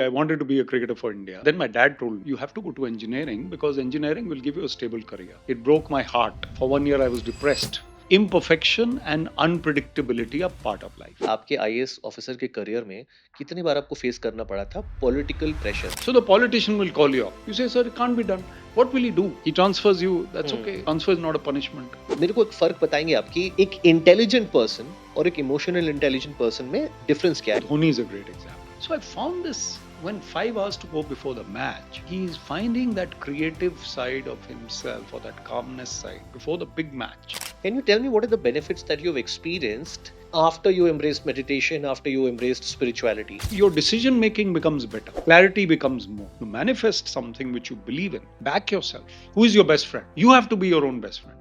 I wanted to be a cricketer for India. Then my dad told me, you have to go to engineering because engineering will give you a stable career. It broke my heart. For 1 year, I was depressed. Imperfection and unpredictability are part of life. आपके IAS officer के career में कितनी बार आपको face करना पड़ा था political pressure? So the politician will call you up. You say, sir, it can't be done. What will he do? He transfers you. That's okay. Transfer is not a punishment. मेरे को एक फर्क बताएंगे आप कि एक इंटेलिजेंट पर्सन और एक इमोशनल इंटेलिजेंट पर्सन में डिफरेंस क्या है? Dhoni is a great example. So I found this when 5 hours to go before the match, he's finding that creative side of himself or that calmness side before the big match. Can you tell me what are the benefits that you've experienced after you embraced meditation, after you embraced spirituality? Your decision making becomes better, clarity becomes more. To manifest something which you believe in, back yourself. Who is your best friend? You have to be your own best friend.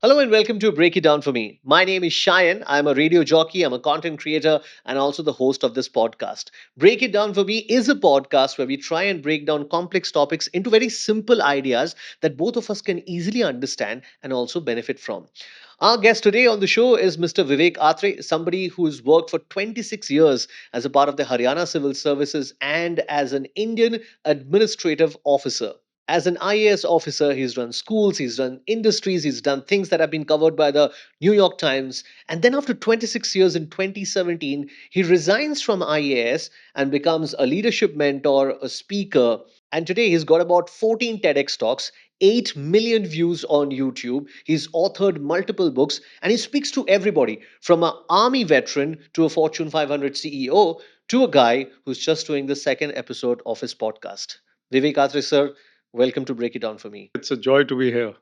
Hello and welcome to Break It Down for Me. My name is Shayan. I'm a radio jockey, I'm a content creator, and also the host of this podcast. Break It Down for Me is a podcast where we try and break down complex topics into very simple ideas that both of us can easily understand and also benefit from. Our guest today on the show is Mr. Vivek Atray, somebody who's worked for 26 years as a part of the Haryana Civil Services and as an Indian administrative officer. As an IAS officer, he's run schools, he's run industries, he's done things that have been covered by the New York Times. And then after 26 years in 2017, he resigns from IAS and becomes a leadership mentor, a speaker. And today he's got about 14 TEDx talks, 8 million views on YouTube. He's authored multiple books and he speaks to everybody from an army veteran to a Fortune 500 CEO to a guy who's just doing the second episode of his podcast. Vivek Atray, sir, welcome to Break It Down for Me. It's a joy to be here.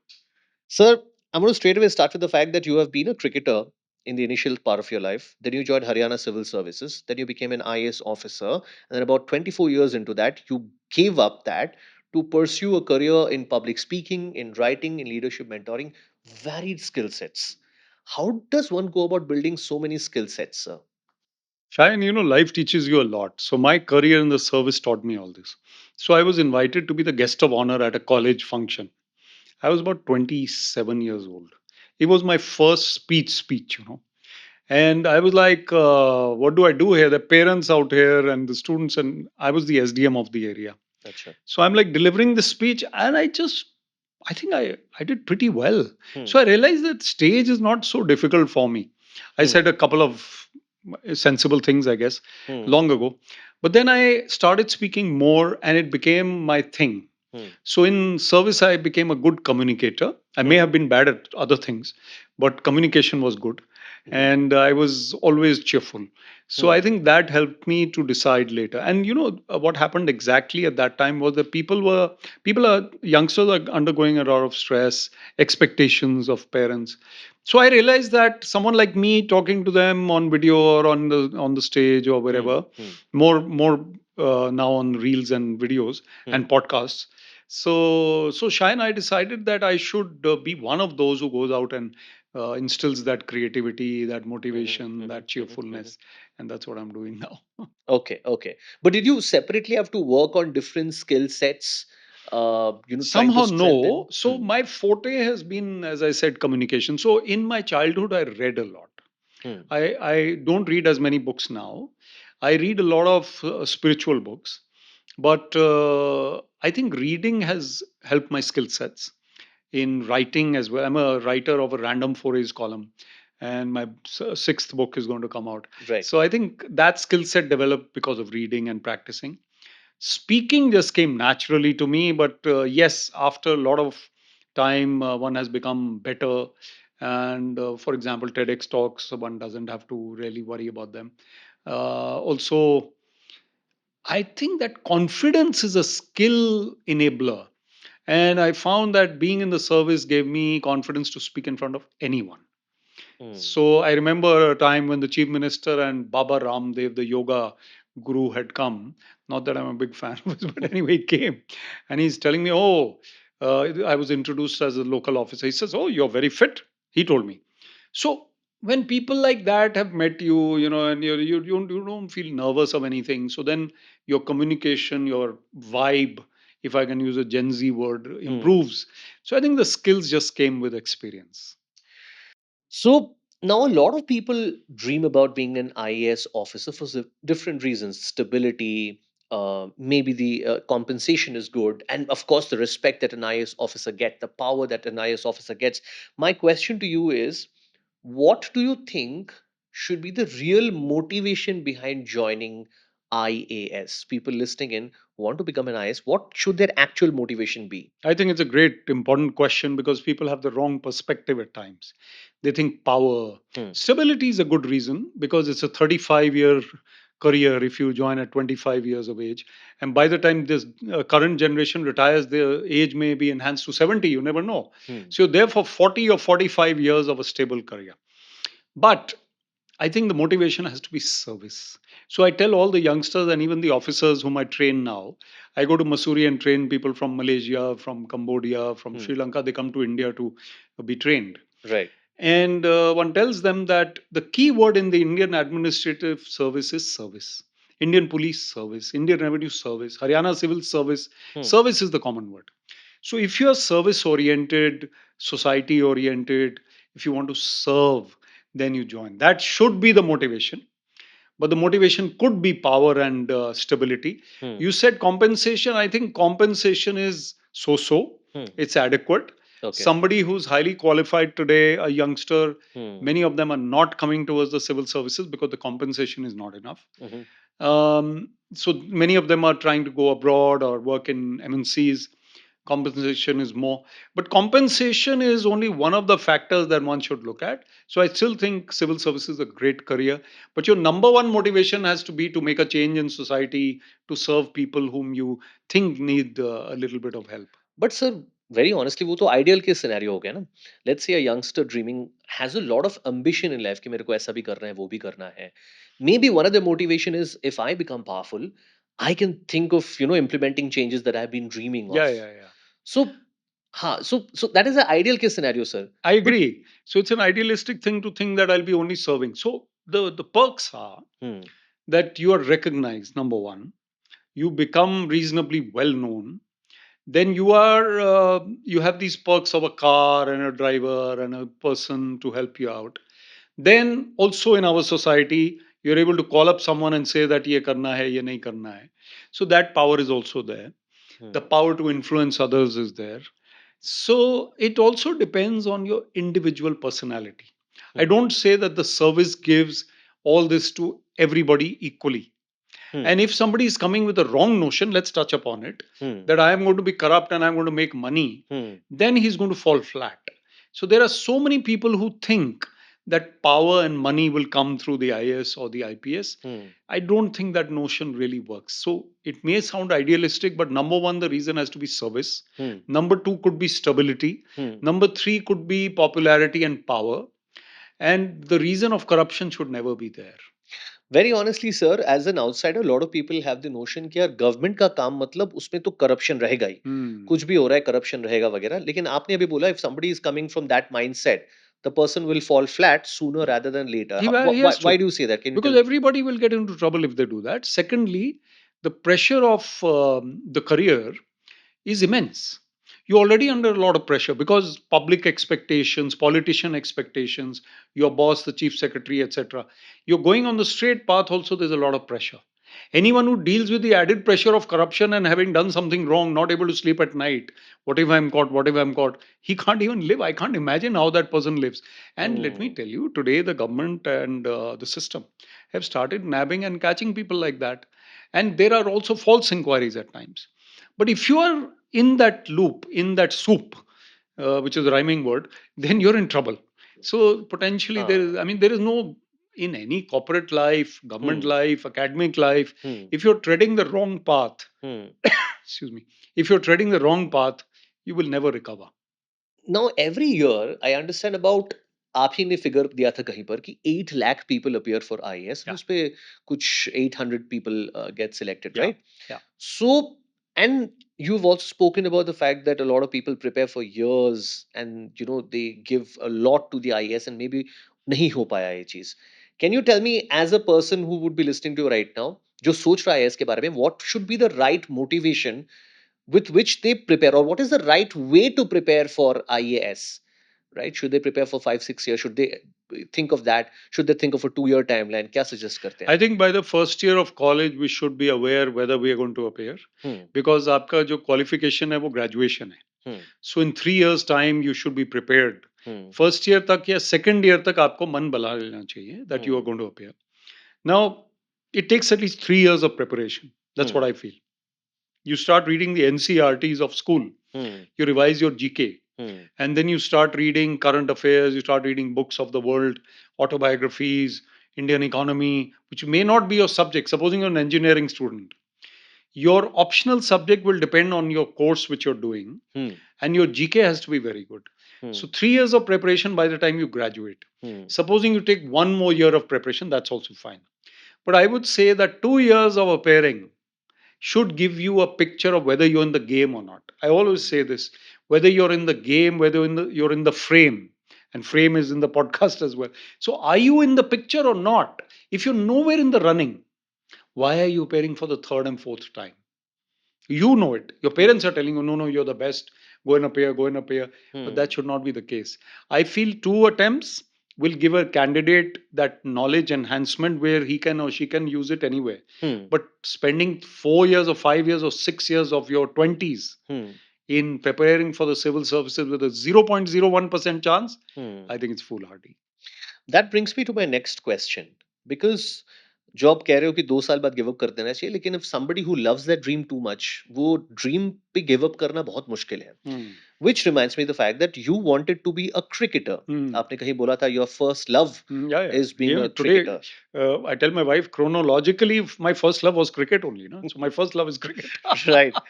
Sir, I'm going to straight away start with the fact that you have been a cricketer in the initial part of your life. Then you joined Haryana Civil Services. Then you became an IAS officer. And then about 24 years into that, you gave up that to pursue a career in public speaking, in writing, in leadership mentoring, varied skill sets. How does one go about building so many skill sets, sir? Shayan, life teaches you a lot. So my career in the service taught me all this. So I was invited to be the guest of honor at a college function. I was about 27 years old. It was my first speech. And I was like, what do I do here? The parents out here and the students, and I was the SDM of the area. Gotcha. So I'm like delivering the speech, and I think I did pretty well. Hmm. So I realized that stage is not so difficult for me. I said a couple of sensible things, I guess, long ago. But then I started speaking more, and it became my thing. So in service, I became a good communicator. I may have been bad at other things, but communication was good. And I was always cheerful. So I think that helped me to decide later. And what happened exactly at that time was that youngsters are undergoing a lot of stress, expectations of parents. So I realized that someone like me talking to them on video or on the stage or wherever, more now on reels and videos and podcasts. So Shine, I decided that I should be one of those who goes out and instills that creativity, that motivation, that cheerfulness, and that's what I'm doing now. Okay, okay. But did you separately have to work on different skill sets? Trying to Somehow, strengthen. no. So my forte has been, as I said, communication. So in my childhood, I read a lot. I don't read as many books now. I read a lot of spiritual books, but I think reading has helped my skill sets in writing as well. I'm a writer of a random forays column, and my sixth book is going to come out. Right. So I think that skill set developed because of reading and practicing. Speaking just came naturally to me, but yes, after a lot of time, one has become better. And for example, TEDx talks, one doesn't have to really worry about them. Also, I think that confidence is a skill enabler. And I found that being in the service gave me confidence to speak in front of anyone. So I remember a time when the chief minister and Baba Ramdev, the yoga guru, had come. Not that I'm a big fan of his, but anyway, he came and he's telling me, "Oh, I was introduced as a local officer." He says, "Oh, you're very fit." He told me. So when people like that have met you, and you don't feel nervous of anything. So then your communication, your vibe, if I can use a Gen Z word, improves. So I think the skills just came with experience. So Now, a lot of people dream about being an IAS officer for different reasons: stability, maybe the compensation is good, and of course, the respect that an IAS officer gets, the power that an IAS officer gets. My question to you is, what do you think should be the real motivation behind joining IAS? People listening in want to become an IAS. What should their actual motivation be? I think it's a great, important question because people have the wrong perspective at times. They think power. Hmm. Stability is a good reason because it's a 35-year career if you join at 25 years of age. And by the time this current generation retires, the age may be enhanced to 70. You never know. Hmm. So you're there for 40 or 45 years of a stable career. But I think the motivation has to be service. So I tell all the youngsters and even the officers whom I train now, I go to Missouri and train people from Malaysia, from Cambodia, from Hmm. Sri Lanka. They come to India to be trained. Right. And one tells them that the key word in the Indian administrative service is service. Indian police service, Indian revenue service, Haryana civil service. Hmm. Service is the common word. So if you're service oriented, society oriented, if you want to serve, then you join. That should be the motivation. But the motivation could be power and stability. Hmm. You said compensation. I think compensation is so so, Hmm. it's adequate. Okay. Somebody who's highly qualified today, a youngster, Hmm. many of them are not coming towards the civil services because the compensation is not enough. Mhm. So many of them are trying to go abroad or work in MNCs. Compensation is more, but compensation is only one of the factors that one should look at. So I still think civil service is a great career, but your number one motivation has to be to make a change in society, to serve people whom you think need a little bit of help. But sir, very honestly वो तो ideal case scenario हो गया ना. Let's say a youngster dreaming has a lot of ambition in life कि मेरे को ऐसा भी करना है, वो भी करना है. Maybe one of the motivation is if I become powerful, I can think of implementing changes that I have been dreaming Yeah, of. yeah, yeah. So हाँ, so that is the ideal case scenario, sir. I But agree. So it's an idealistic thing to think that I'll be only serving. So the perks are hmm, that you are recognized. Number one, you become reasonably well known. Then you have these perks of a car and a driver and a person to help you out. Then also in our society, you're able to call up someone and say that ye karna hai, ye nahi karna hai. So that power is also there. The hmm, power to influence others is there. So it also depends on your individual personality. I hmm, don't say that the service gives all this to everybody equally. hmm, And if somebody is coming with a wrong notion, let's touch upon it, hmm, that I am going to be corrupt and I'm going to make money, hmm, then he's going to fall flat. So there are so many people who think that power and money will come through the IAS or the IPS. hmm, I don't think that notion really works. So it may sound idealistic, but number one, the reason has to be service. hmm, Number two could be stability. hmm. Number three could be popularity and power. And the reason of corruption should never be there. Very honestly sir, as an outsider lot of people have the notion कि यार government का काम मतलब उसमें तो corruption रहेगा ही, Hmm. कुछ भी हो रहा है करप्शन रहेगा वगैरह. लेकिन आपने अभी बोला if somebody is coming from that mindset, the person will fall flat sooner rather than later. He has Why to, do you say that? Can you because tell me? everybody will get into trouble if they do that. Secondly, the pressure of the career is immense. You're already under a lot of pressure because public expectations, politician expectations, your boss, the chief secretary, etc. You're going on the straight path, also, there's a lot of pressure. Anyone who deals with the added pressure of corruption and having done something wrong, not able to sleep at night, what if I'm caught? What if I'm caught? He can't even live. I can't imagine how that person lives. And let me Hmm. tell you, today the government and the system have started nabbing and catching people like that. And there are also false inquiries at times. But if you are in that loop, in that soup, which is a rhyming word, then you're in trouble. So potentially there Ah. is, I mean, there is no, in any corporate life, government Hmm. life, academic life, Hmm. if you're treading the wrong path, Hmm. excuse me, if you're treading the wrong path, you will never recover. Now every year I understand about, आप ही ने figure दिया था कहीं पर कि 8 lakh people appear for IAS and Yeah, उस पे कुछ 800 people get selected, yeah, right? yeah. So, and you've also spoken about the fact that a lot of people prepare for years and they give a lot to the IAS and maybe नहीं हो पाया ये चीज. Can you tell me, as a person who would be listening to you right now, जो सोच रहा है IAS के बारे में, what should be the right motivation with which they prepare, or what is the right way to prepare for IAS? Right? Should they prepare for 5, 6 years? Should they? think of that? Should they think of a 2 year timeline? क्या suggest करते हैं I आप? think by the first year of college, we should be aware whether we are going to appear. Hmm Because आपका जो qualification है वो graduation है. हम्म So in 3 years time, you should be prepared. Hmm First year तक या second year तक आपको मन बना लेना चाहिए that you are hmm going to appear. Now, it takes at least 3 years of preparation. That's what hmm I feel. You start reading the NCRTs of school. Hmm You revise your GK. Hmm And then you start reading current affairs. You start reading books of the world, autobiographies, Indian economy, which may not be your subject. Supposing you're an engineering student, your optional subject will depend on your course which you're doing, hmm and your GK has to be very good. So, hmm 3 years of preparation by the time you graduate. Hmm Supposing you take one more year of preparation, that's also fine. But I would say that 2 years of appearing should give you a picture of whether you're in the game or not. I always say this: whether you're in the game, whether you're in the frame, and frame is in the podcast as well. So, are you in the picture or not? If you're nowhere in the running, why are you appearing for the third and fourth time? You know it. Your hmm parents are telling you, no, no, you're the best. Go and appear, go and appear. But that hmm should not be the case. I feel 2 attempts will give a candidate that knowledge enhancement where he can or she can use it anywhere. Hmm But spending 4 years or 5 years or 6 years of your 20s hmm in preparing for the civil services with a 0.01% chance, hmm I think it's foolhardy. That brings me to my next question. Because जो आप कह रहे हो कि 2 साल बाद give up कर देना चाहिए, लेकिन if somebody who loves that dream too much, वो ड्रीम पे गिव अप करना बहुत मुश्किल है. Hmm. Which reminds me the fact that you wanted to be a cricketer. Hmm. आपने कहीं बोला था your first love Yeah, yeah. is being Yeah, a today cricketer. I tell my wife chronologically, my first love was cricket only. No? So my first love is cricket. Right.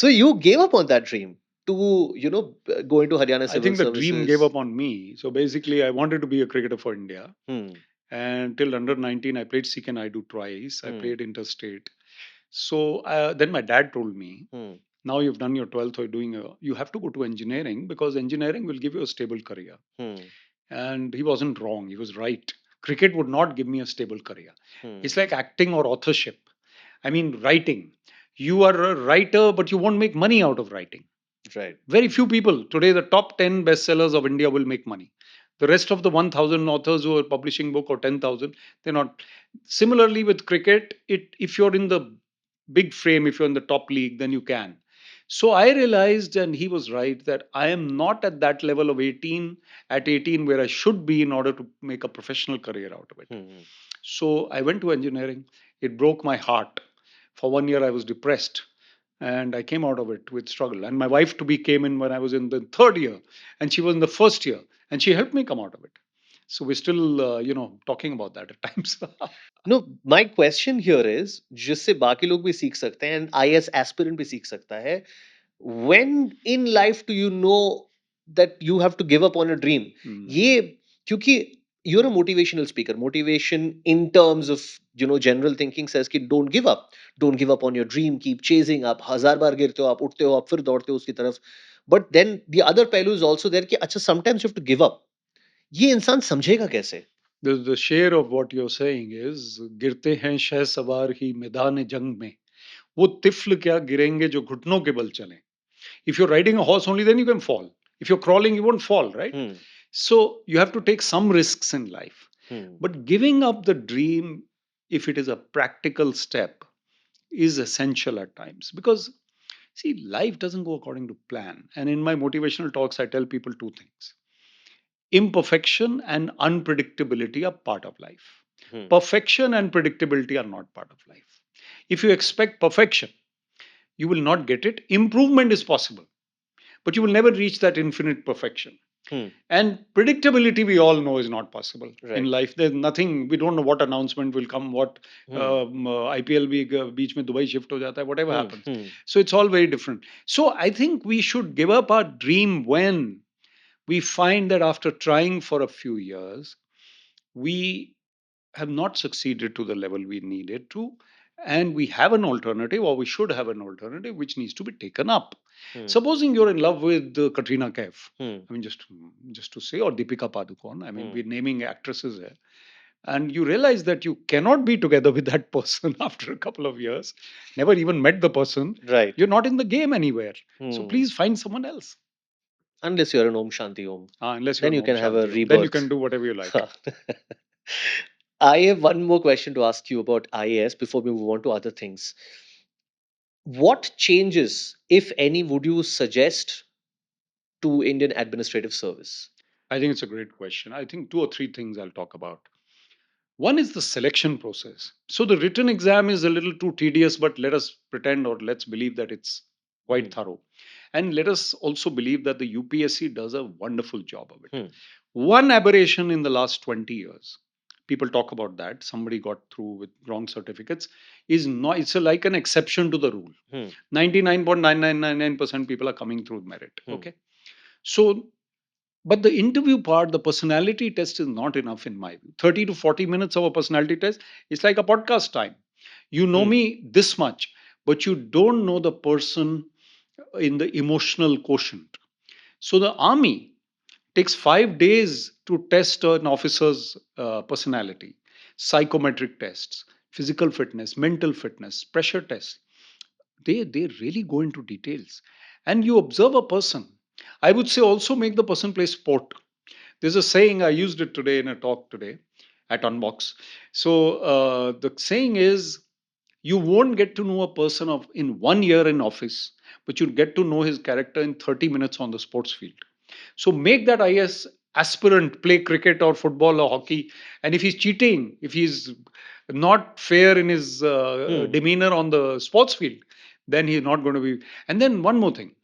So you gave up on that dream to, go into Haryana I Civil think the dream gave Services. up on me. So basically, I wanted to be a cricketer for India. Hmm. And till under 19, I played Sikh and I do twice. I Hmm. played interstate. So then my dad told me, Hmm. now you've done your 12th or you have to go to engineering because engineering will give you a stable career. Hmm. And he wasn't wrong. He was right. Cricket would not give me a stable career. It's Hmm. like acting or authorship. I mean, writing. You are a writer, but you won't make money out of writing. Right. Very few people. Today, the top 10 bestsellers of India will make money. The rest of the 1,000 authors who are publishing book or 10,000, they're not. Similarly with cricket, if you're in the big frame, if you're in the top league, then you can. So I realized, and he was right, that I am not at that level of 18, at 18 where I should be in order to make a professional career out of it. Hmm. So I went to engineering. It broke my heart. For 1 year, I was depressed and I came out of it with struggle. And my wife to be came in when I was in the third year, and she was in the first year, and she helped me come out of it. So we're still, talking about that at times. No, my question here is, जिससे बाकी लोग भी सीख सकते हैं and IAS aspirant भी सीख सकता है. When in life do you know that you have to give up on a dream? Hmm. ये क्योंकि you're a motivational speaker. Motivation in terms of general thinking says कि don't give up on your dream, keep chasing. आप हजार बार गिरते हो, आप उठते हो, आप फिर दौड़ते हो उसकी तरफ. But then the other पहलू is also there कि अच्छा sometimes you have to give up. ये इंसान समझेगा कैसे? The share of what you're saying is गिरते हैं शह सवार ही मैदान जंग में वो तिफल क्या गिरेंगे जो घुटनों के बल चले. If you're riding a horse only, then you can fall. If you're crawling, you won't fall, right? Hmm. So you have to take some risks in life. Hmm. But giving up the dream, if it is a practical step, is essential at times because see, life doesn't go according to plan. And in my motivational talks, I tell people two things: imperfection and unpredictability are part of life. Hmm. Perfection and predictability are not part of life. If you expect perfection, you will not get it. Improvement is possible, but you will never reach that infinite perfection. Hmm. And predictability, we all know, is not possible in Right. life. There's nothing, we don't know what announcement will come, what Hmm. IPL भी बीच में Dubai shift हो जाता है, whatever Hmm. happens. Hmm. So it's all very different. So I think we should give up our dream when we find that after trying for a few years, we have not succeeded to the level we needed to, and we have an alternative, or we should have an alternative, which needs to be taken up. Hmm. Supposing you're in love with Katrina Kaif, Hmm. I mean, just to say, or Deepika Padukone. I mean, Hmm. we're naming actresses here, and you realize that you cannot be together with that person after a couple of years, never even met the person. Right. You're not in the game anywhere. So Hmm. please find someone else. Unless you're an Om Shanti Om, Unless you're then an you Om can have a Shanti Om. Then you rebirth. can do whatever you like. I have one more question to ask you about IAS before we move on to other things. What changes, if any, would you suggest to Indian administrative service? I think it's a great question. I think two or three things I'll talk about. One is the selection process. So the written exam is a little too tedious, but let us pretend or let's believe that it's Hmm. quite thorough. And let us also believe that the UPSC does a wonderful job of it. Hmm. One aberration in the last 20 years, people talk about that, somebody got through with wrong certificates, is not, it's like an exception to the rule. Hmm. 99.9999% people are coming through merit. Hmm. Okay. So but the interview part, the personality test is not enough in my view. 30 to 40 minutes of a personality test is like a podcast time. You know Hmm. me this much, but you don't know the person in the emotional quotient. So the army takes 5 days to test an officer's personality, psychometric tests, physical fitness, mental fitness, pressure tests. They really go into details. And you observe a person. I would say also make the person play sport. There's a saying, I used it today in a talk today at Unbox. So the saying is, you won't get to know a person of in 1 year in office, but you'll get to know his character in 30 minutes on the sports field. So make that IS aspirant play cricket or football or hockey. And if he's cheating, if he's not fair in his Hmm. demeanor on the sports field, then he's not going to be. And then one more thing,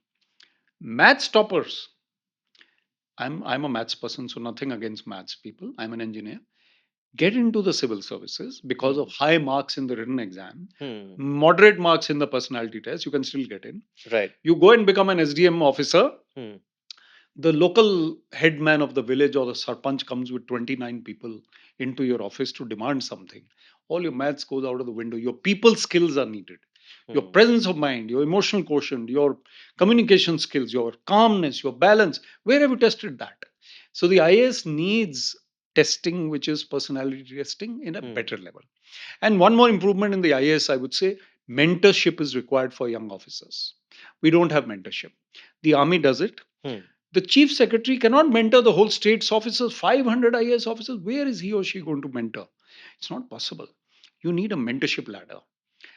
maths toppers. I'm a maths person, so nothing against maths people. I'm an engineer. Get into the civil services because Hmm. of high marks in the written exam, Hmm. moderate marks in the personality test. You can still get in. Right. You go and become an SDM officer. Hmm. The local headman of the village or the sarpanch comes with 29 people into your office to demand something. All your maths goes out of the window. Your people skills are needed. Your Hmm. presence of mind, your emotional quotient, your communication skills, your calmness, your balance. Where have you tested that? So the IAS needs testing, which is personality testing in a Hmm. better level. And one more improvement in the IAS, I would say, mentorship is required for young officers. We don't have mentorship. The army does it. Hmm. The chief secretary cannot mentor the whole state's officers, 500 IAS officers. Where is he or she going to mentor? It's not possible. You need a mentorship ladder.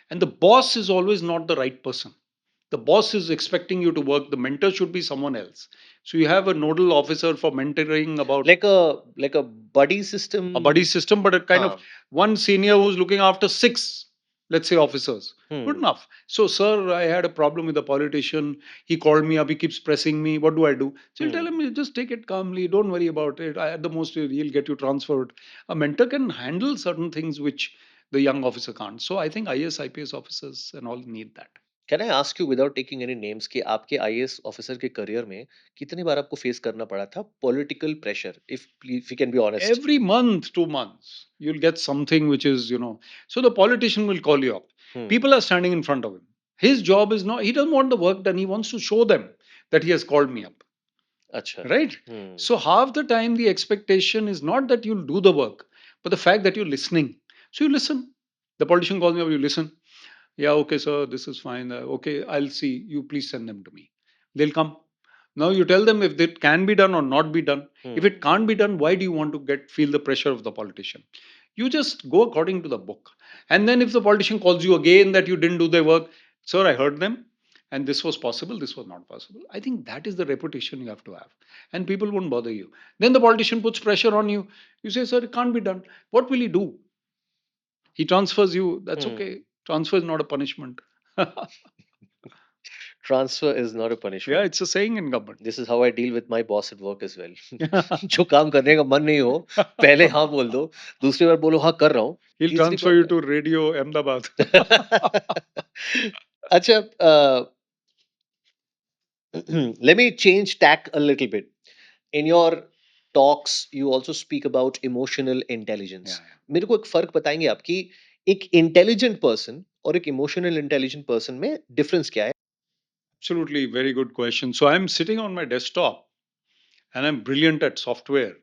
And the boss is always not the right person. The boss is expecting you to work. The mentor should be someone else. So you have a nodal officer for mentoring about Like a buddy a system. buddy system, but a kind of Huh. one senior who's looking after six, let's say, officers. Good Hmm. enough. So, sir, I had a problem with a politician. He called me up. He keeps pressing me. What do I do? So, you'll tell Hmm. him, "You just take it calmly. Don't worry about it. At the most, he'll get you transferred." A mentor can handle certain things which the young officer can't. So, I think IS, IPS officers and all need that. Can I ask you without taking any names कि आपके IAS officer के career में कितनी बार आपको face करना पड़ा था political pressure if you can be honest? Every month, 2 months, you'll get something which is, so the politician will call you up. Hmm. People are standing in front of him. His job is not, he doesn't want the work done. He wants to show them that he has called me up. अच्छा. Right? Hmm. So half the time, the expectation is not that you'll do the work, but the fact that you're listening. So you listen. The politician calls me up, you listen. Yeah, okay, sir, this is fine. Okay, I'll see. You please send them to me. They'll come. Now you tell them if it can be done or not be done. If it Hmm. can't be done, why do you want to feel the pressure of the politician? You just go according to the book. And then if the politician calls you again that you didn't do their work, sir, I heard them and this was possible, this was not possible. I think that is the reputation you have to have. And people won't bother you. Then the politician puts pressure on you. You say, sir, it can't be done. What will he do? He transfers you. That's Hmm. okay. Transfer is not a punishment. Yeah, Transfer is not a punishment. it's a saying in government. This is how I deal with my boss at work as well. जो काम करने का मन नहीं हो पहले हाँ बोल दो दूसरी बार बोलो हाँ कर रहा हूँ He'll तीसरी transfer you bar to Radio Ahmedabad. अच्छा let me change tack a little bit. In your talks you also speak about emotional intelligence. Yeah, yeah. मेरे को एक फर्क बताएंगे आप कि एक इंटेलिजेंट पर्सन और एक इमोशनल इंटेलिजेंट पर्सन में डिफरेंस क्या है? Absolutely, very good question. So I'm sitting on my desktop and I'm brilliant at software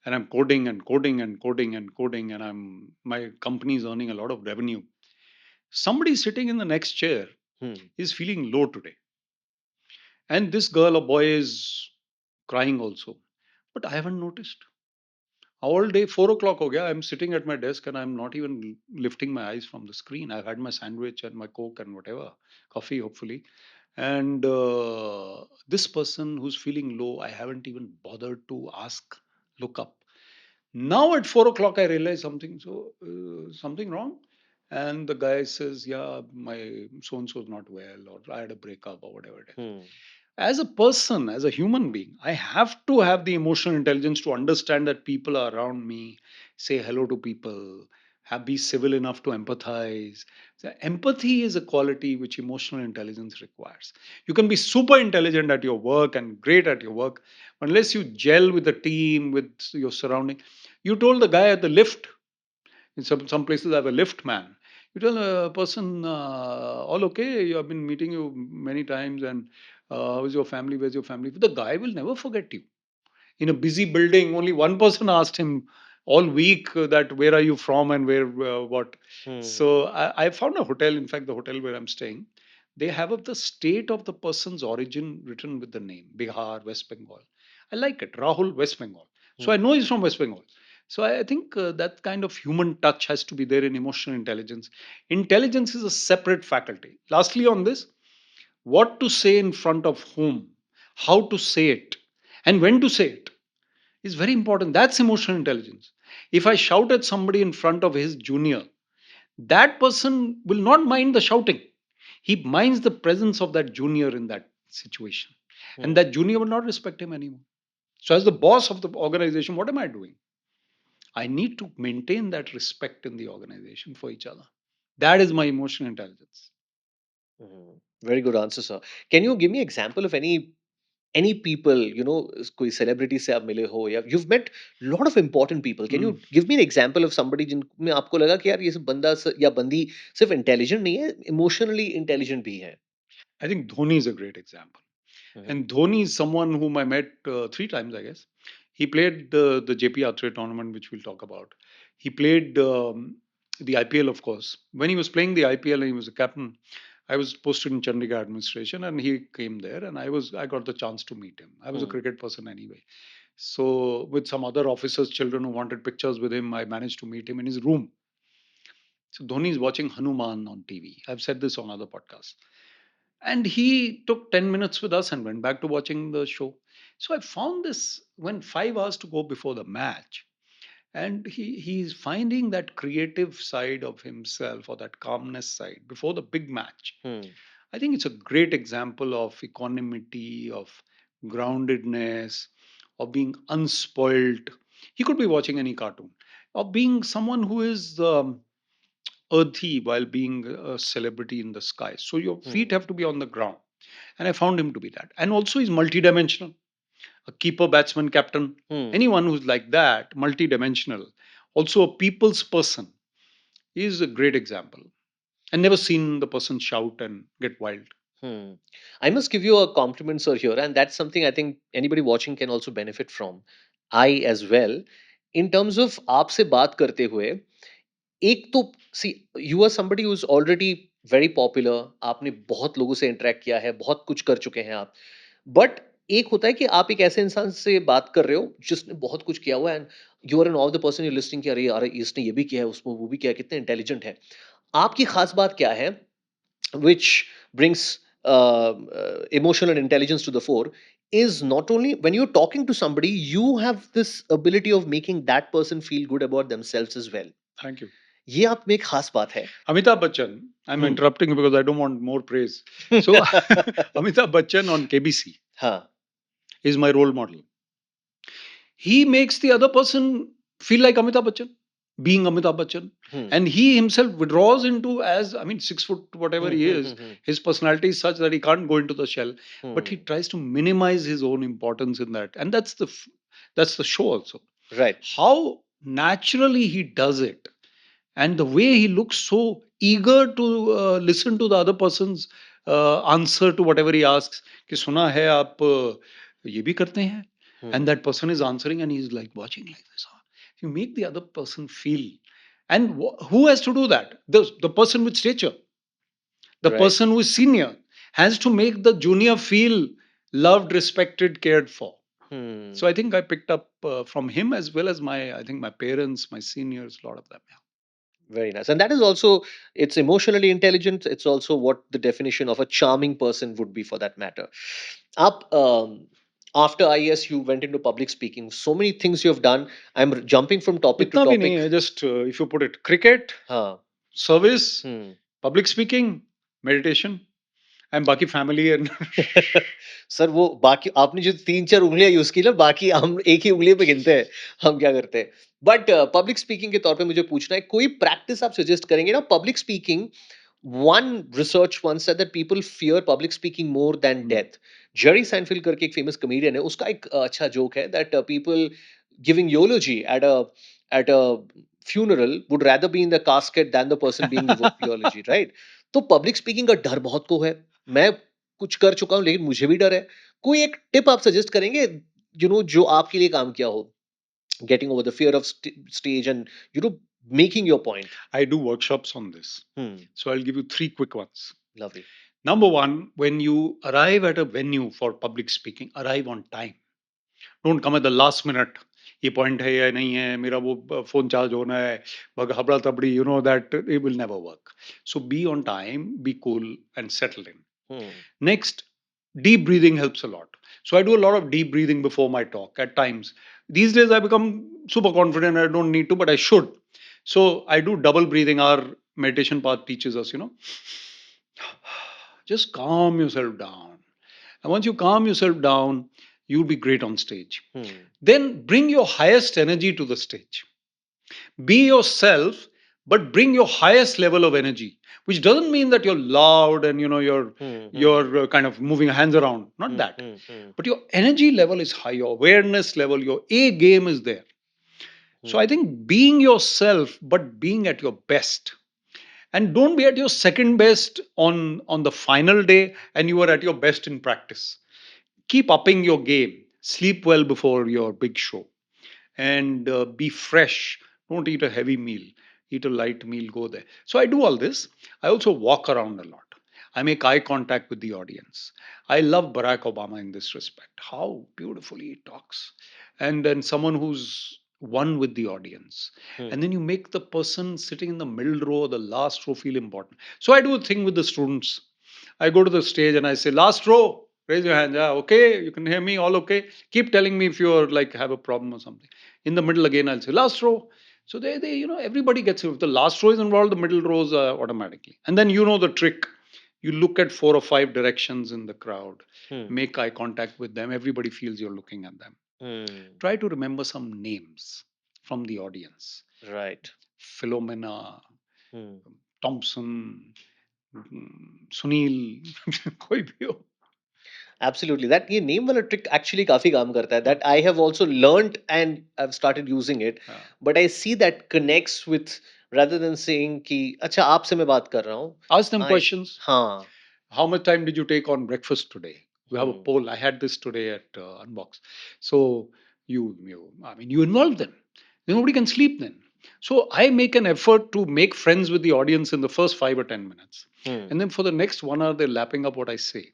and I'm coding and coding and coding and coding and my company is earning a lot of revenue. Somebody sitting in the next chair Hmm. is feeling low today. And this girl or boy is crying also. But I haven't noticed. All day, 4 o'clock ho gaya. I'm sitting at my desk and I'm not even lifting my eyes from the screen. I've had my sandwich and my Coke and whatever, coffee, hopefully. And this person who's feeling low, I haven't even bothered to ask, look up. Now at 4 o'clock, I realize something. So something wrong. And the guy says, "Yeah, my so and so's not well, or I had a breakup, or whatever it is." Hmm. As a person, as a human being, I have to have the emotional intelligence to understand that people are around me, say hello to people, have be civil enough to empathize. So empathy is a quality which emotional intelligence requires. You can be super intelligent at your work and great at your work, unless you gel with the team, with your surrounding. You told the guy at the lift, in some places, I have a lift man. You tell a person, all okay, I've been meeting you many times, and how's your family? Where's your family? The guy will never forget you. In a busy building, only one person asked him all week that where are you from and where what. Hmm. So I found a hotel. In fact, the hotel where I'm staying, they have of the state of the person's origin written with the name Bihar, West Bengal. I like it, Rahul, West Bengal. So Hmm. I know he's from West Bengal. So I think that kind of human touch has to be there in emotional intelligence. Intelligence is a separate faculty. Lastly, on this, what to say in front of whom, how to say it, and when to say it is very important. That's emotional intelligence. If I shout at somebody in front of his junior, that person will not mind the shouting. He minds the presence of that junior in that situation. And Hmm. that junior will not respect him anymore. So, as the boss of the organization, what am I doing? I need to maintain that respect in the organization for each other. That is my emotional intelligence. Hmm. Very good answer, sir. Can you give me example of any people, कोई celebrity से आप मिले हो या you've met lot of important people. Can you Hmm. give me an example of somebody जिनमें आपको लगा कि यार ये सब बंदा या बंदी सिर्फ intelligent नहीं है, emotionally intelligent भी है? I think Dhoni is a great example. Mhm. And Dhoni is someone whom I met 3 times, I guess. He played the JP Atray tournament, which we'll talk about. He played the IPL, of course. When he was playing the IPL and he was a captain, I was posted in Chandigarh administration, and he came there, and I got the chance to meet him. I was a Hmm. cricket person anyway. So with some other officers' children who wanted pictures with him, I managed to meet him in his room. So Dhoni is watching Hanuman on TV. I've said this on other podcasts. And he took 10 minutes with us and went back to watching the show. So I found this when 5 hours to go before the match. And he's finding that creative side of himself, or that calmness side before the big match. Hmm. I think it's a great example of equanimity, of groundedness, of being unspoilt. He could be watching any cartoon, of being someone who is earthy while being a celebrity in the sky. So your feet Hmm. have to be on the ground. And I found him to be that. And also, he's multidimensional, a keeper, batsman, captain. Hmm. Anyone who's like that, multidimensional, also a people's person, is a great example. And never seen the person shout and get wild. Hmm. I must give you a compliment, sir, here, and that's something I think anybody watching can also benefit from. I as well. In terms of आपसे बात करते हुए, एक तो see you are somebody who is already very popular, आपने बहुत लोगों से इंटरेक्ट किया है, बहुत कुछ कर चुके हैं आप, बट एक होता है कि आप एक ऐसे इंसान से बात कर रहे हो जिसने बहुत कुछ किया हुआ है and you are an all the person you listing कि अरे यार इसने ये भी किया है, उसमें वो भी किया है, कितने इंटेलिजेंट है। आपकी खास बात क्या है which brings emotional and intelligence to the fore is not only when you're talking to somebody, you have this ability of making that person feel good about themselves as well. Thank you. ये आप में एक खास बात है। Amitabh Bachchan, I'm hmm. interrupting you because I don't want more praise. So, Amitabh Bachchan on KBC हाँ। is my role model. He makes the other person feel like Amitabh Bachchan, being Amitabh Bachchan. Hmm. And he himself withdraws into, as I mean, 6 foot, whatever he is, hmm. his personality is such that he can't go into the shell, but he hmm. tries to minimize his own importance in that. And that's the show also. Right. How naturally he does it, and the way he looks so eager to listen to the other person's answer to whatever he asks, कि सुना है आप ये भी करते हैं, and hmm. that person is answering and he's like watching like this. You make the other person feel, and who has to do that? The person with stature, the right. person who is senior, has to make the junior feel loved, respected, cared for. Hmm. So I think I picked up from him as well as I think my parents, my seniors, a lot of them. Yeah. Very nice. And that is also, it's emotionally intelligent. It's also what the definition of a charming person would be for that matter. Up after IAS, you went into public speaking. So many things you have done. I'm jumping from topic to इतना भी नहीं topic. है just if you put it cricket, हाँ. service, Hmm. public speaking, meditation, and बाकी family and sir वो बाकी आपने जो 3-4 उँगलियाँ यूज़ की ना, बाकी हम एक ही उँगली पे गिनते हैं, हम क्या करते हैं। बट पब्लिक स्पीकिंग के तौर पे मुझे पूछना है, कोई प्रैक्टिस आप सजेस्ट करेंगे ना public speaking? One research once said that people fear public speaking more than Hmm. death. Jerry Seinfeld करके एक फेमस कॉमेडियन है, उसका एक अच्छा जोक है that people giving eulogy at a funeral would rather be in the casket than the person being eulogy, right? तो public speaking का डर बहुत को है। मैं कुछ कर चुका हूँ लेकिन मुझे भी डर है। कोई एक टिप आप सजेस्ट करेंगे जो आपके लिए काम किया हो? Getting over the fear of stage and making your point. I do workshops on this. Hmm. So I'll give you three quick ones. Lovely. Number one, when you arrive at a venue for public speaking, arrive on time. Don't come at the last minute. ये point है या नहीं है मेरा वो phone charge होना है हबड़ा तबड़ी you know that it will never work. So be on time, be cool and settle in. Hmm. Next, deep breathing helps a lot. So I do a lot of deep breathing before my talk at times. These days I become super confident. I don't need to, but I should. So I do double breathing. Our meditation path teaches us, just calm yourself down. And once you calm yourself down, you'll be great on stage. Hmm. Then bring your highest energy to the stage. Be yourself, but bring your highest level of energy, which doesn't mean that you're loud and you're Hmm. kind of moving hands around. Not Hmm. that, Hmm. Hmm. but your energy level is high. Your awareness level, your A game is there. So I Hmm. think being yourself, but being at your best, and don't be at your second best on the final day, and you are at your best in practice. Keep upping your game. Sleep well before your big show and be fresh. Don't eat a heavy meal. Eat a light meal, go there. So I do all this. I also walk around a lot. I make eye contact with the audience. I love Barack Obama in this respect. How beautifully he talks. And then someone who's one with the audience. Hmm. And then you make the person sitting in the middle row or the last row feel important. So I do a thing with the students. I go to the stage and I say, last row, raise your hand. Yeah, okay, you can hear me, all okay. Keep telling me if you're like have a problem or something. In the middle again, I'll say last row. So everybody gets it. If the last row is involved, the middle rows automatically. And then you know the trick. You look at 4 or 5 directions in the crowd, Hmm. make eye contact with them. Everybody feels you're looking at them. Hmm. Try to remember some names from the audience. Right. Philomena, Hmm. Thompson, Sunil, कोई भी हो. Absolutely. That ये name वाला trick actually काफी काम करता है. That I have also learnt and I've started using it. हाँ. But I see that connects with rather than saying कि अच्छा आपसे मैं बात कर रहा हूँ. Ask them I questions. हाँ. How much time did you take on breakfast today? We have a Hmm. poll. I had this today at Unbox. So you involve them. Nobody can sleep then. So I make an effort to make friends with the audience in the first 5 or 10 minutes, Hmm. and then for the next 1 hour they're lapping up what I say.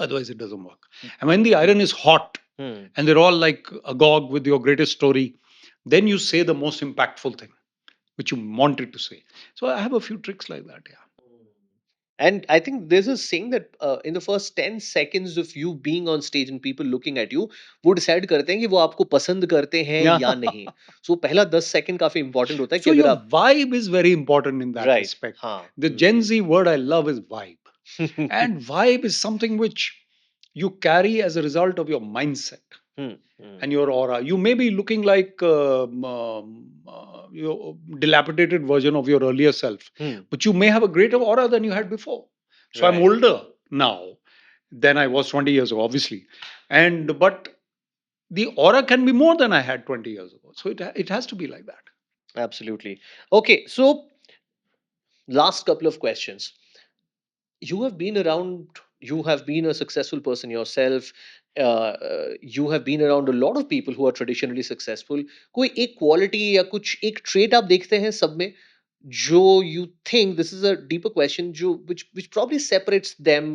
Otherwise, it doesn't work. And when the iron is hot Hmm. and they're all like agog with your greatest story, then you say the most impactful thing which you wanted to say. So I have a few tricks like that. Yeah. And I think there's a saying that in the first 10 seconds of you being on stage and people looking at you वो decide करते हैं कि वो आपको पसंद करते हैं Yeah. या नहीं. So पहला 10 सेकंड काफी important होता है कि So अगर your आप vibe is very important in that right. respect. हाँ. The Gen Z word I love is vibe. And vibe is something which you carry as a result of your mindset Hmm. Hmm. and your aura. You may be looking like your dilapidated version of your earlier self, Hmm. but you may have a greater aura than you had before. So I'm Right. older now than I was 20 years ago, obviously. But the aura can be more than I had 20 years ago. So it has to be like that. Absolutely. Okay, so last couple of questions. You have been around, you have been a successful person yourself. You have been around a lot of people who are traditionally successful. कोई एक quality या कुछ एक trait आप देखते हैं सब में जो you think, this is a deeper question, जो which probably separates them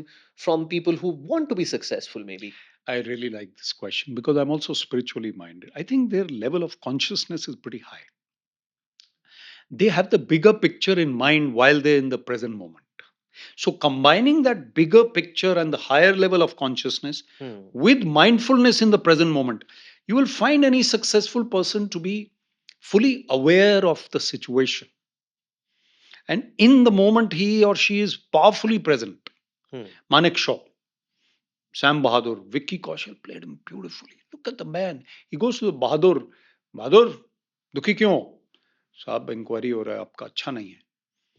from people who want to be successful maybe. I really like this question because I'm also spiritually minded. I think their level of consciousness is pretty high. They have the bigger picture in mind while they're in the present moment. So, combining that bigger picture and the higher level of consciousness Hmm. with mindfulness in the present moment, you will find any successful person to be fully aware of the situation. And in the moment, he or she is powerfully present. Hmm. Manik Shaw, Sam Bahadur, Vicky Kaushal played him beautifully. Look at the man. He goes to the Bahadur. Bahadur, दुखी क्यों हो? साहब inquiry हो रहा है आपका अच्छा नहीं है.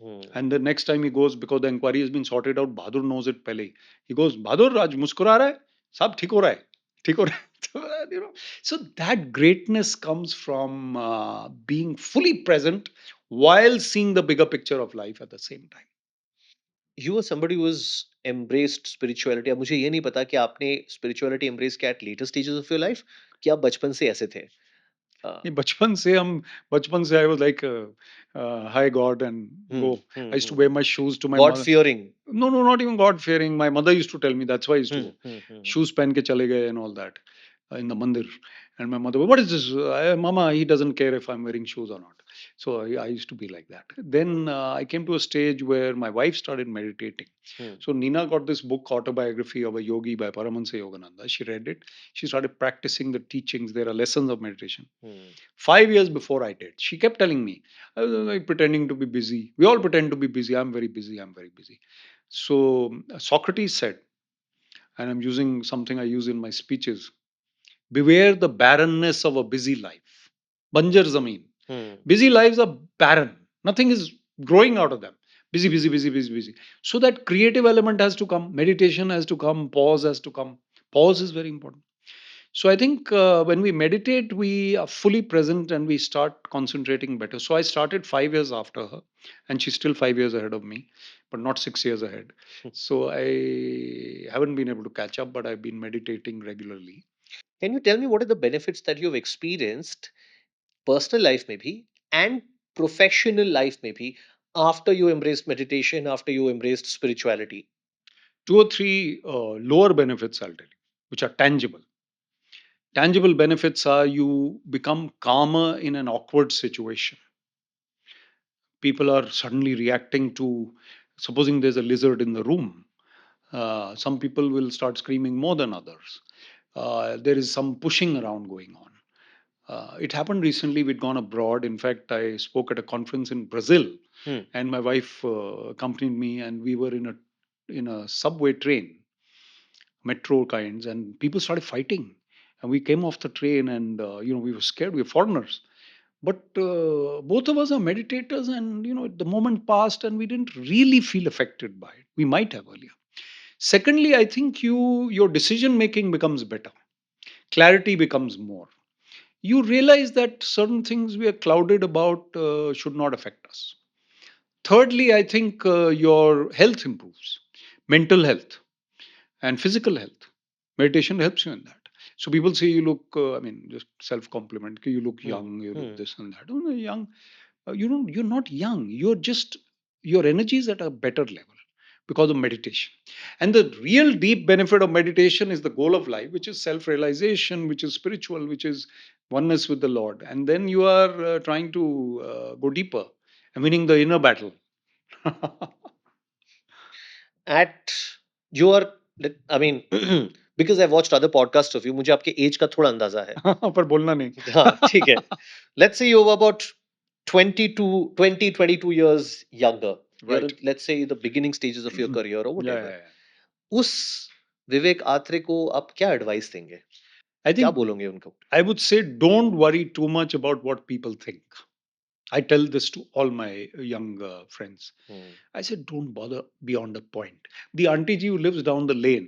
Hmm. And the next time he goes, because the inquiry has been sorted out, Bahadur knows it पहले ही. He goes, Bahadur, आज मुस्कुरा रहा है? साहब ठीक हो रहा है. ठीक हो रहा है. You know, so that greatness comes from being fully present while seeing the bigger picture of life at the same time. You were somebody who was embraced spirituality. अब मुझे ये नहीं पता कि आपने spirituality embrace किया at later stages of your life, कि आप बचपन से ऐसे थे. Uh, नहीं, बचपन से I was like hi God and go. I used to wear my shoes to my God mother. fearing. No, no, not even God fearing. My mother used to tell me, that's why I used to Hmm. go. Hmm. Hmm. Shoes पहन के चले गए and all that in the mandir. And my mother, what is this? Mama, he doesn't care if I'm wearing shoes or not. So I used to be like that. Then I came to a stage where my wife started meditating. Hmm. So Nina got this book, Autobiography of a Yogi by Paramahansa Yogananda. She read it. She started practicing the teachings. There are lessons of meditation. Hmm. 5 years before I did, she kept telling me, I was like pretending to be busy. We all pretend to be busy. I'm very busy. I'm very busy. So Socrates said, and I'm using something I use in my speeches, beware the barrenness of a busy life. Banjar Zameen. Hmm. Busy lives are barren. Nothing is growing out of them. Busy, busy, busy, busy, busy. So that creative element has to come. Meditation has to come. Pause has to come. Pause is very important. So I think when we meditate, we are fully present and we start concentrating better. So I started 5 years after her, and she's still 5 years ahead of me, but not 6 years ahead. So I haven't been able to catch up, but I've been meditating regularly. Can you tell me what are the benefits that you've experienced, personal life maybe, and professional life maybe, after you embraced meditation, after you embraced spirituality? Two or three lower benefits, I'll tell you, which are tangible. Tangible benefits are you become calmer in an awkward situation. People are suddenly reacting to, supposing there's a lizard in the room. Some people will start screaming more than others. There is some pushing around going on. It happened recently. We'd gone abroad. In fact, I spoke at a conference in Brazil, Hmm. and my wife accompanied me, and we were in a subway train, metro kinds, and people started fighting. And we came off the train, and we were scared. We were foreigners, but both of us are meditators, and the moment passed, and we didn't really feel affected by it. We might have earlier. Secondly, I think your decision making becomes better. Clarity becomes more. You realize that certain things we are clouded about should not affect us. Thirdly, I think your health improves, mental health and physical health. Meditation helps you in that. So people say you look, just self compliment, you look Hmm. young, you look Hmm. this and that. Oh, no, young. You're not young. You're just, your energy is at a better level because of meditation. And the real deep benefit of meditation is the goal of life, which is self realization, which is spiritual, which is oneness with the Lord. And then you are trying to go deeper and winning the inner battle. At your, I mean, because I've watched other podcasts of you, मुझे आपके as का थोड़ा अंदाजा है. पर बोलना नहीं. हाँ, ठीक है. Let's say you were about 22, 20, 22 years younger. You're Right. in, let's say, the beginning stages of your career or Yeah, whatever. yeah, yeah. उस विवेक आत्रे को आप क्या एडवाइस देंगे? I क्या think बोलोगे उनको? I would say don't worry too much about what people think. I tell this to all my young friends. Hmm. I said, don't bother beyond a point. The auntie ji who lives down the lane,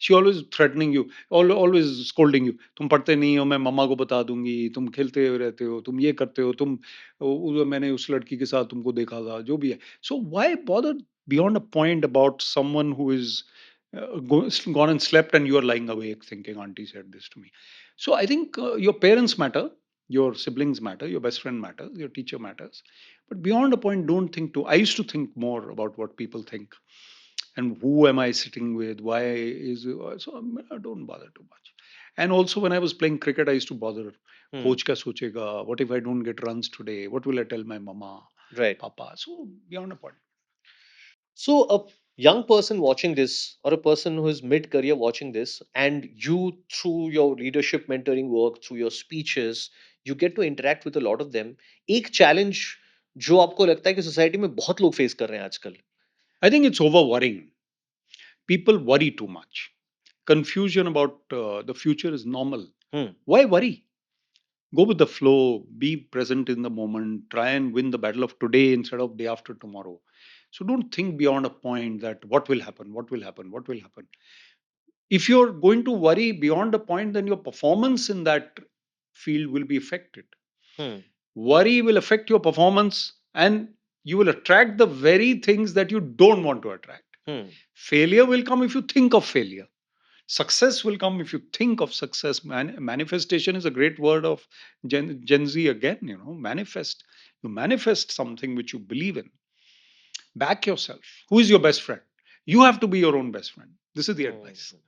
she always threatening you, always scolding you. तुम पढ़ते नहीं हो, मैं मम्मा को बता दूंगी. तुम खेलते रहते हो, तुम ये करते हो, मैंने उस लड़की के साथ तुमको देखा था, जो भी है. So why bother beyond a point about someone who is gone and slept and you are lying awake thinking auntie said this to me. So I think your parents matter, your siblings matter, your best friend matters, your teacher matters, but beyond a point, don't think too. I used to think more about what people think. and who am I sitting with? Why is so? I don't bother too much. And also, when I was playing cricket, I used to bother. Hmm. Coach kya sochega? What if I don't get runs today? What will I tell my mama, Right. papa? So beyond a point. So, a young person watching this, or a person who is mid career watching this, and you, through your leadership mentoring work, through your speeches, you get to interact with a lot of them. एक challenge जो आपको लगता है कि society में बहुत लोग face कर रहे हैं आजकल. I think it's over worrying. People worry too much. Confusion about the future is normal. Hmm. Why worry? Go with the flow, be present in the moment, try and win the battle of today instead of day after tomorrow. So don't think beyond a point that what will happen, what will happen, what will happen. If you're going to worry beyond a point, then your performance in that field will be affected. Hmm. Worry will affect your performance, and you will attract the very things that you don't want to attract. Hmm. Failure will come if you think of failure. Success will come if you think of success. Manifestation is a great word of Gen Z again, manifest. You manifest something which you believe in. Back yourself. Who is your best friend? You have to be your own best friend. This is the advice. Hmm.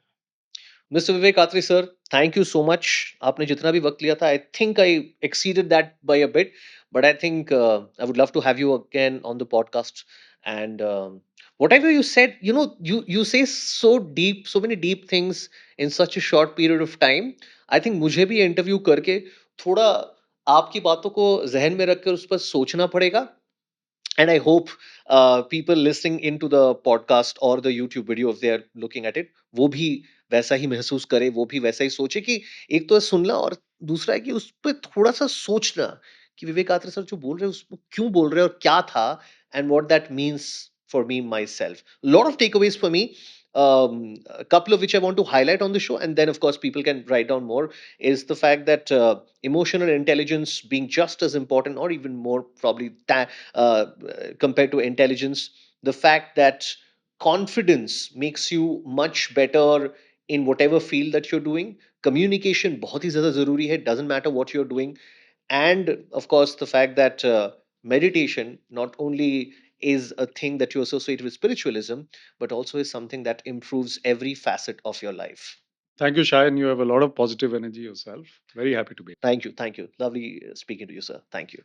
Mr. Vivek Atray, sir, thank you so much. आपने जितना भी वक्त लिया था, I think I exceeded that by a bit, but I think I would love to have you again on the podcast. And whatever you said, you say so deep, so many deep things in such a short period of time. I think मुझे भी interview करके थोड़ा आपकी बातों को जहन में रखकर उस पर सोचना पड़ेगा. And I hope people listening into the podcast or the YouTube video, if they are looking at it, वो भी वैसा ही महसूस करे, वो भी वैसा ही सोचे कि एक तो है सुनना, और दूसरा है कि उस पे थोड़ा सा सोचना कि विवेक आत्रे सर जो बोल रहे हैं उसको क्यों बोल रहे हैं और क्या था, and what that means for me myself. Lot of takeaways for me, a couple of which I want to highlight on the show, and then of course people can write down more. Is the fact that emotional intelligence being just as important, or even more probably, compared to intelligence. The fact that confidence makes you much better in whatever field that you're doing. Communication बहुत ही ज़्यादा ज़रूरी है, doesn't matter what you're doing. And of course the fact that meditation not only is a thing that you associate with spiritualism, but also is something that improves every facet of your life. Thank you, Shayan. You have a lot of positive energy yourself. Very happy to be. Thank you, thank you. Lovely speaking to you, sir. Thank you.